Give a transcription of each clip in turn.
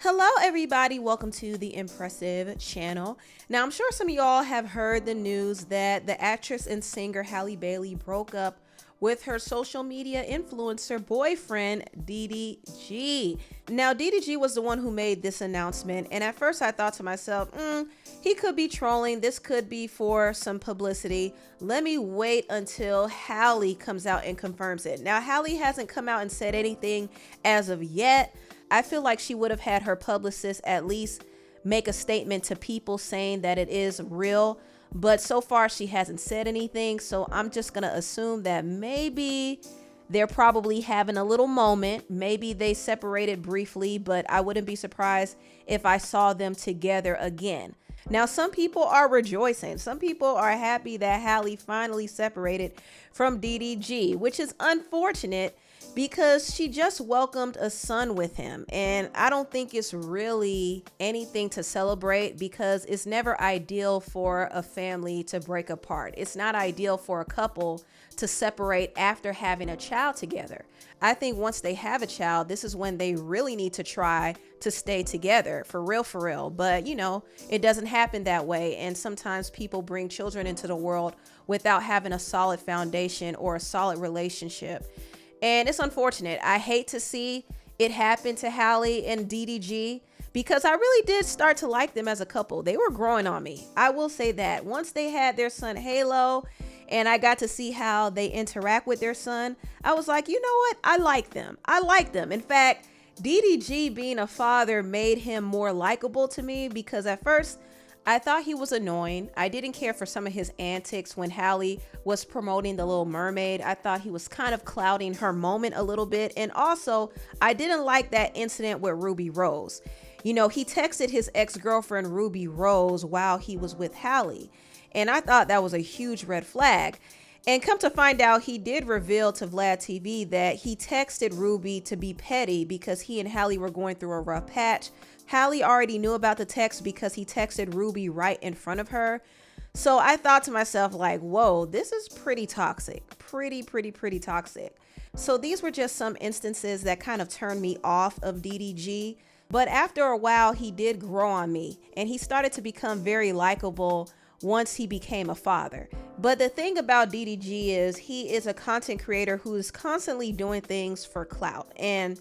Hello everybody, welcome to the Empressive channel. Now I'm sure some of y'all have heard the news that the actress and singer Halle Bailey broke up with her social media influencer boyfriend DDG. Now DDG was the one who made this announcement, and at first I thought to myself, he could be trolling, this could be for some publicity. Let me wait until Halle comes out and confirms it. Now Halle hasn't come out and said anything as of yet. I feel like she would have had her publicist at least make a statement to people saying that it is real, but so far she hasn't said anything. So I'm just gonna assume that maybe they're probably having a little moment. Maybe they separated briefly, but I wouldn't be surprised if I saw them together again. Now, some people are rejoicing. Some people are happy that Halle finally separated from DDG, which is unfortunate because she just welcomed a son with him. And I don't think it's really anything to celebrate because it's never ideal for a family to break apart. It's not ideal for a couple to separate after having a child together. I think once they have a child, this is when they really need to try to stay together for real. But you know, it doesn't happen that way. And sometimes people bring children into the world without having a solid foundation or a solid relationship. And it's unfortunate. I hate to see it happen to Halle and DDG because I really did start to like them as a couple. They were growing on me. I will say that once they had their son Halo and I got to see how they interact with their son, I was like, you know what? I like them. I like them. In fact, DDG being a father made him more likable to me because at first I thought he was annoying. I didn't care for some of his antics when Halle was promoting The Little Mermaid. I thought he was kind of clouding her moment a little bit. And also, I didn't like that incident with Ruby Rose. You know, he texted his ex-girlfriend Ruby Rose while he was with Halle. And I thought that was a huge red flag. And come to find out, he did reveal to Vlad TV that he texted Ruby to be petty because he and Halle were going through a rough patch. Halle already knew about the text because he texted Ruby right in front of her. So I thought to myself like, whoa, this is pretty toxic, pretty toxic. So these were just some instances that kind of turned me off of DDG. But after a while, he did grow on me and he started to become very likable once he became a father. But the thing about DDG is he is a content creator who is constantly doing things for clout. And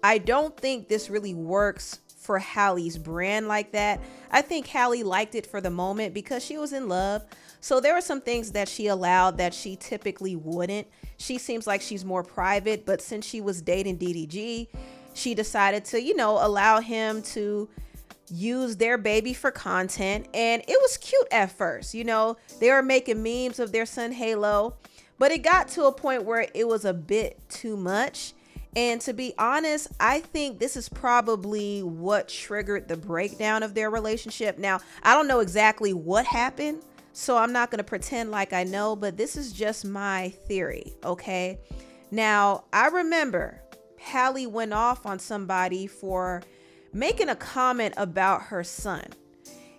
I don't think this really works for Halle's brand like that. I think Halle liked it for the moment because she was in love. So there were some things that she allowed that she typically wouldn't. She seems like she's more private, but since she was dating DDG, she decided to, you know, allow him to use their baby for content. And it was cute at first. You know, they were making memes of their son Halo, but it got to a point where it was a bit too much. And to be honest, I think this is probably what triggered the breakdown of their relationship. Now, I don't know exactly what happened, so I'm not going to pretend like I know, but this is just my theory, okay? Now, I remember Halle went off on somebody for making a comment about her son.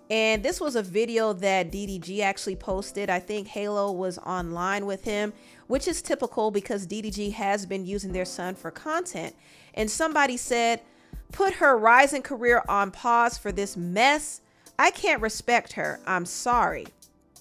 And this was a video that DDG actually posted. I think Halo was online with him, which is typical because DDG has been using their son for content. And somebody said, put her rising career on pause for this mess. I can't respect her. I'm sorry.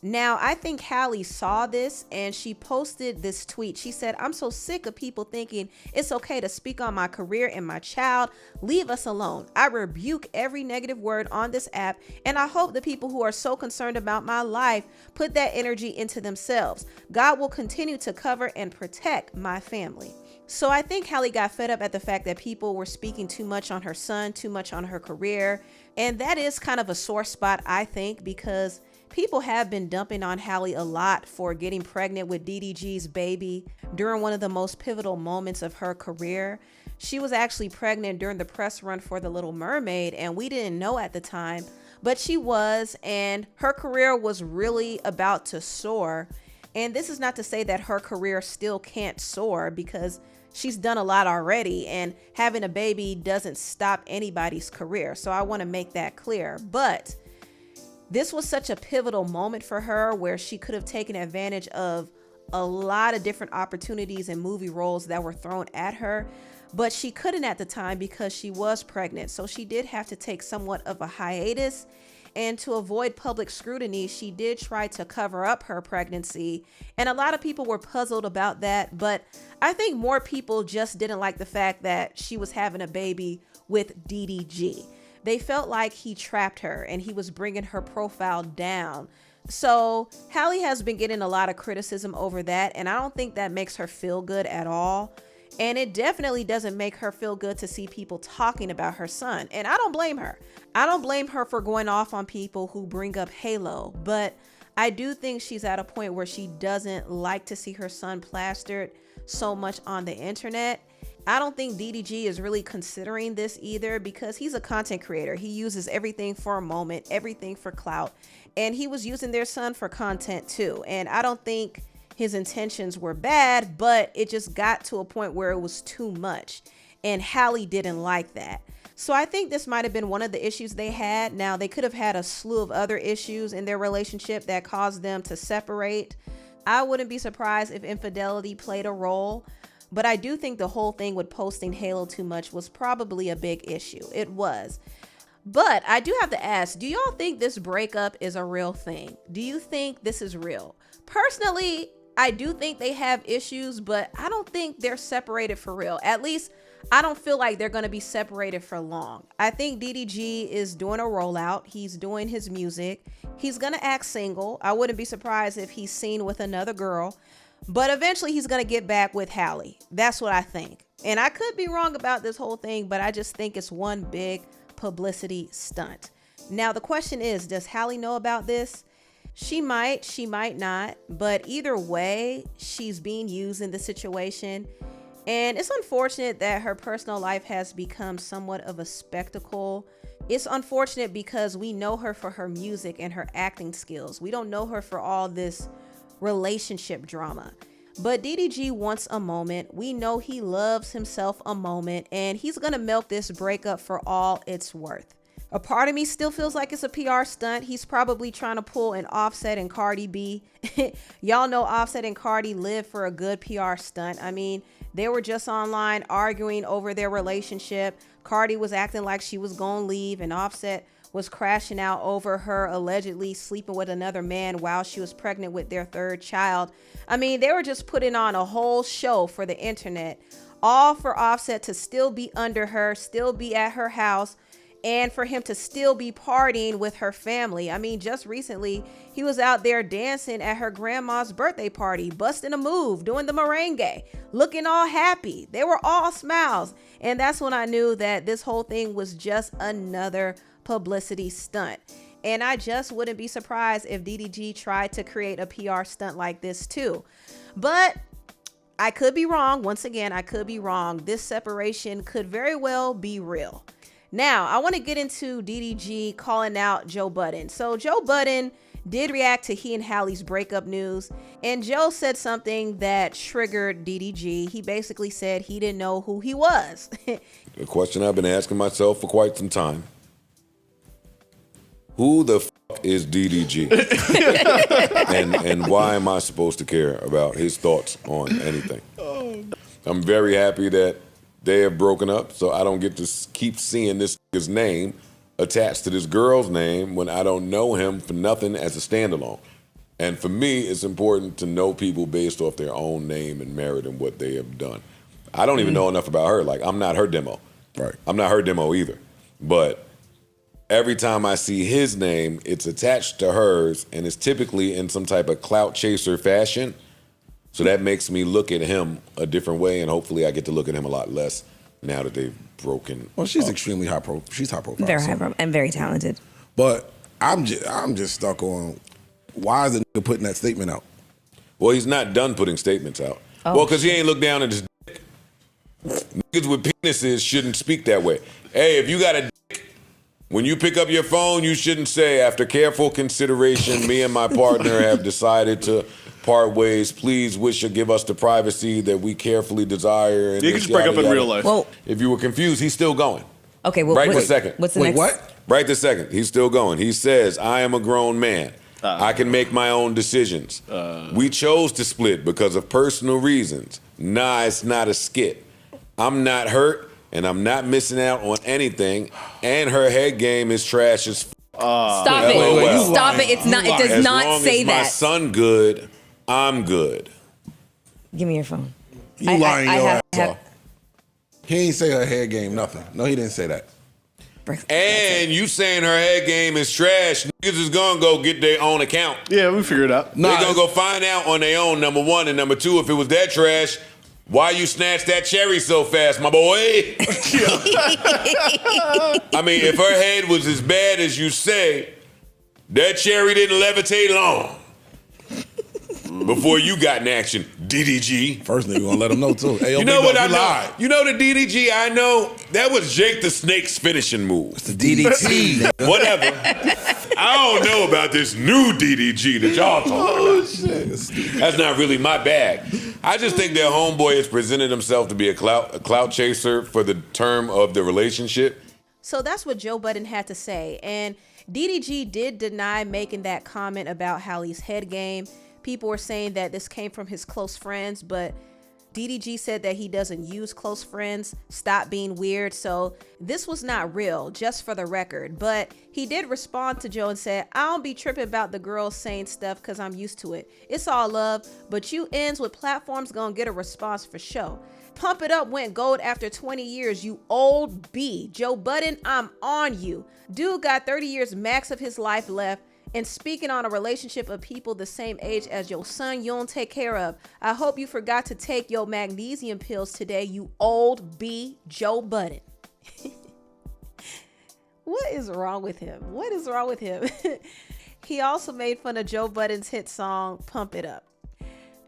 Now, I think Halle saw this and she posted this tweet. She said, I'm so sick of people thinking it's okay to speak on my career and my child. Leave us alone. I rebuke every negative word on this app, and I hope the people who are so concerned about my life put that energy into themselves. God will continue to cover and protect my family. So I think Halle got fed up at the fact that people were speaking too much on her son, too much on her career. And that is kind of a sore spot, I think, because people have been dumping on Halle a lot for getting pregnant with DDG's baby during one of the most pivotal moments of her career. She was actually pregnant during the press run for The Little Mermaid, and we didn't know at the time, but she was, and her career was really about to soar. And this is not to say that her career still can't soar because she's done a lot already, and having a baby doesn't stop anybody's career. So I want to make that clear. But this was such a pivotal moment for her where she could have taken advantage of a lot of different opportunities and movie roles that were thrown at her, but she couldn't at the time because she was pregnant. So she did have to take somewhat of a hiatus. And to avoid public scrutiny, she did try to cover up her pregnancy. And a lot of people were puzzled about that. But I think more people just didn't like the fact that she was having a baby with DDG. They felt like he trapped her and he was bringing her profile down. So Halle has been getting a lot of criticism over that. And I don't think that makes her feel good at all. And it definitely doesn't make her feel good to see people talking about her son. And I don't blame her. I don't blame her for going off on people who bring up Halo. But I do think she's at a point where she doesn't like to see her son plastered so much on the internet. I don't think DDG is really considering this either because he's a content creator. He uses everything for a moment, everything for clout. And he was using their son for content too. And I don't think his intentions were bad, but it just got to a point where it was too much. And Halle didn't like that. So I think this might have been one of the issues they had. Now, they could have had a slew of other issues in their relationship that caused them to separate. I wouldn't be surprised if infidelity played a role. But I do think the whole thing with posting Halo too much was probably a big issue. It was. But I do have to ask, do y'all think this breakup is a real thing? Do you think this is real? Personally, I do think they have issues, but I don't think they're separated for real. At least I don't feel like they're going to be separated for long. I think DDG is doing a rollout. He's doing his music. He's going to act single. I wouldn't be surprised if he's seen with another girl, but eventually he's going to get back with Halle. That's what I think. And I could be wrong about this whole thing, but I just think it's one big publicity stunt. Now, the question is, does Halle know about this? She might not, but either way, she's being used in the situation. And it's unfortunate that her personal life has become somewhat of a spectacle. It's unfortunate because we know her for her music and her acting skills. We don't know her for all this relationship drama. But DDG wants a moment. We know he loves himself a moment, and he's gonna milk this breakup for all it's worth. A part of me still feels like it's a PR stunt. He's probably trying to pull an Offset and Cardi B. Y'all know Offset and Cardi live for a good PR stunt. I mean, they were just online arguing over their relationship. Cardi was acting like she was gonna leave, and Offset was crashing out over her allegedly sleeping with another man while she was pregnant with their third child. I mean, they were just putting on a whole show for the internet, all for Offset to still be under her, still be at her house, and for him to still be partying with her family. I mean, just recently, he was out there dancing at her grandma's birthday party, busting a move, doing the merengue, looking all happy. They were all smiles. And that's when I knew that this whole thing was just another publicity stunt. And I just wouldn't be surprised if DDG tried to create a PR stunt like this too. But I could be wrong. Once again, I could be wrong. This separation could very well be real. Now, I want to get into DDG calling out Joe Budden. So Joe Budden did react to he and Halle's breakup news, and Joe said something that triggered DDG. He basically said he didn't know who he was. The question I've been asking myself for quite some time. Who the fuck is DDG? and why am I supposed to care about his thoughts on anything? I'm very happy that they have broken up, so I don't get to keep seeing this nigga's name attached to this girl's name when I don't know him for nothing as a standalone. And for me, it's important to know people based off their own name and merit and what they have done. I don't even know enough about her. Like, I'm not her demo. Right. I'm not her demo either. But every time I see his name, it's attached to hers, and it's typically in some type of clout chaser fashion. So that makes me look at him a different way, and hopefully I get to look at him a lot less now that they've broken. Well, she's extremely high profile. She's high profile. Very high profile and very talented. But I'm just stuck on why is the nigga putting that statement out? Well, he's not done putting statements out. Oh. Well, because he ain't looked down at his dick. Niggas with penises shouldn't speak that way. Hey, if you got a dick, when you pick up your phone, you shouldn't say, after careful consideration, me and my partner have decided to part ways. Please wish or give us the privacy that we carefully desire. And you can just break up in real life. Well, if you were confused, he's still going. Okay, well, right this second. What's the Wait, next? what? Right this second. He's still going. He says, I am a grown man. I can make my own decisions. We chose to split because of personal reasons. Nah, it's not a skit. I'm not hurt, and I'm not missing out on anything, and her head game is trash as Stop it. Stop it. It's not. It does not say as that. my son good, I'm good. Give me your phone. You lying your ass off. He ain't say her head game nothing. No, he didn't say that. And you saying her head game is trash, niggas is gonna go get their own account. Yeah, we figured it out. They're gonna go find out on their own, number one. And number two, if it was that trash, why you snatched that cherry so fast, my boy? I mean, if her head was as bad as you say, that cherry didn't levitate long before you got in action, DDG. First nigga gonna let him know too. Hey, yo, you know what I know? Lied. You know the DDG I know? That was Jake the Snake's finishing move. It's the DDT. Whatever. I don't know about this new DDG that y'all talking about. Shit. That's not really my bag. I just think their homeboy has presented himself to be a clout chaser for the term of the relationship. So that's what Joe Budden had to say. And DDG did deny making that comment about Halle's head game. People were saying that this came from his close friends, but DDG said that he doesn't use close friends. Stop being weird. So this was not real, just for the record. But he did respond to Joe and said, I don't be tripping about the girls saying stuff because I'm used to it. It's all love, but you ends with platforms gonna get a response for sure. Pump It Up went gold after 20 years, you old B. Joe Budden, I'm on you. Dude got 30 years max of his life left. And speaking on a relationship of people the same age as your son you don't take care of. I hope you forgot to take your magnesium pills today, you old B. Joe Budden. What is wrong with him? What is wrong with him? He also made fun of Joe Budden's hit song, Pump It Up.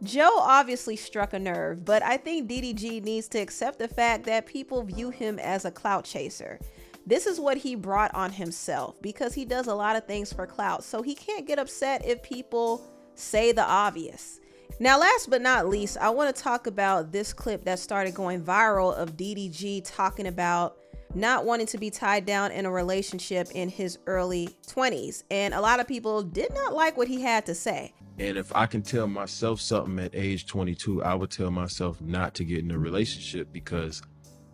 Joe obviously struck a nerve, but I think DDG needs to accept the fact that people view him as a clout chaser. This is what he brought on himself because he does a lot of things for clout. So he can't get upset if people say the obvious. Now, last but not least, I want to talk about this clip that started going viral of DDG talking about not wanting to be tied down in a relationship in his early 20s. And a lot of people did not like what he had to say. And if I can tell myself something at age 22, I would tell myself not to get in a relationship because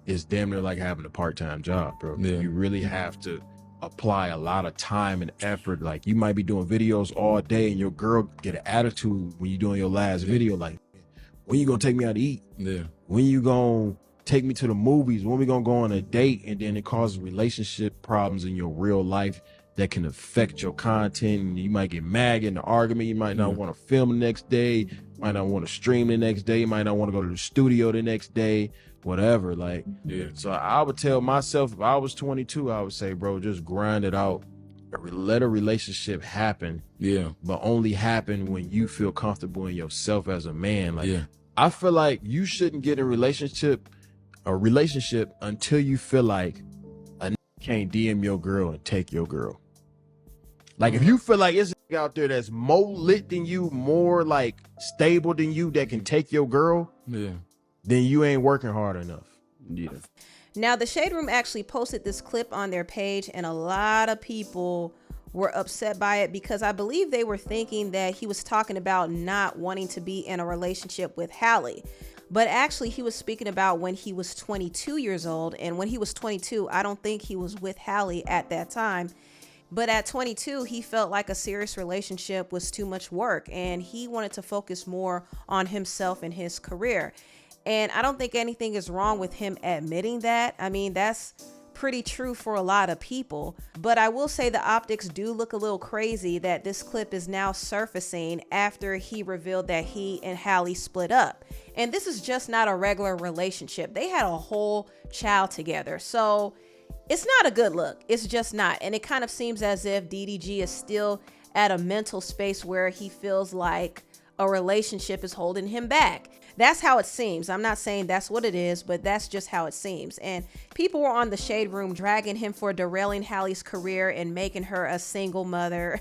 it's damn near like having a part-time job, bro. Yeah. You really have to apply a lot of time and effort. Like, you might be doing videos all day and your girl get an attitude when you're doing your last video. Like, when you gonna take me out to eat? Yeah. When you gonna take me to the movies? When we gonna go on a date? And then it causes relationship problems in your real life that can affect your content. You might get mad, get in an argument. You might not want to film the next day. You might not want to stream the next day. You might not want to go to the studio the next day. Whatever, like, yeah. So I would tell myself, if I was 22, I would say, bro, just grind it out. Let a relationship happen. Yeah. But only happen when you feel comfortable in yourself as a man. Like, yeah. I feel like you shouldn't get in a relationship until you feel like a can't DM your girl and take your girl. Like, if you feel like it's a out there that's more lit than you, more like stable than you, that can take your girl, yeah, then you ain't working hard enough. Yeah. Now, the Shade Room actually posted this clip on their page, and a lot of people were upset by it because I believe they were thinking that he was talking about not wanting to be in a relationship with Halle. But actually, he was speaking about when he was 22 years old. And when he was 22, I don't think he was with Halle at that time. But at 22, he felt like a serious relationship was too much work, and he wanted to focus more on himself and his career. And I don't think anything is wrong with him admitting that. I mean, that's pretty true for a lot of people. But I will say the optics do look a little crazy that this clip is now surfacing after he revealed that he and Halle split up. And this is just not a regular relationship. They had a whole child together. So it's not a good look. It's just not. And it kind of seems as if DDG is still at a mental space where he feels like a relationship is holding him back. That's how it seems. I'm not saying that's what it is, but that's just how it seems. And people were on the Shade Room dragging him for derailing Halle's career and making her a single mother.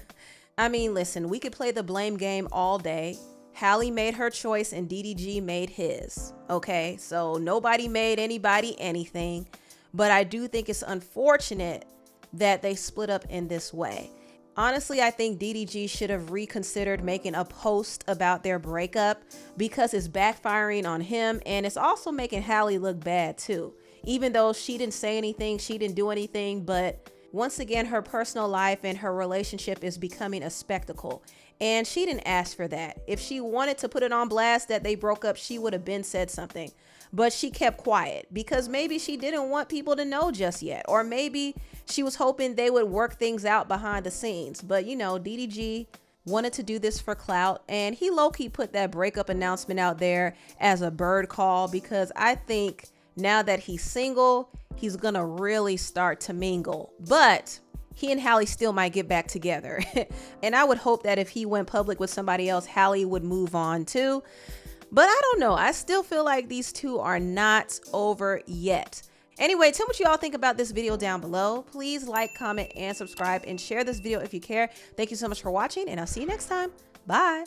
I mean, listen, we could play the blame game all day. Halle made her choice and DDG made his. Okay, so nobody made anybody anything. But I do think it's unfortunate that they split up in this way. Honestly, I think DDG should have reconsidered making a post about their breakup because it's backfiring on him, and it's also making Halle look bad too. Even though she didn't say anything, she didn't do anything, but once again, her personal life and her relationship is becoming a spectacle, and she didn't ask for that. If she wanted to put it on blast that they broke up, she would have been said something. But she kept quiet because maybe she didn't want people to know just yet. Or maybe she was hoping they would work things out behind the scenes. But you know, DDG wanted to do this for clout, and he low-key put that breakup announcement out there as a bird call, because I think now that he's single, he's gonna really start to mingle. But he and Halle still might get back together. And I would hope that if he went public with somebody else, Halle would move on too. But I don't know. I still feel like these two are not over yet. Anyway, tell me what you all think about this video down below. Please like, comment, and subscribe, and share this video if you care. Thank you so much for watching, and I'll see you next time. Bye.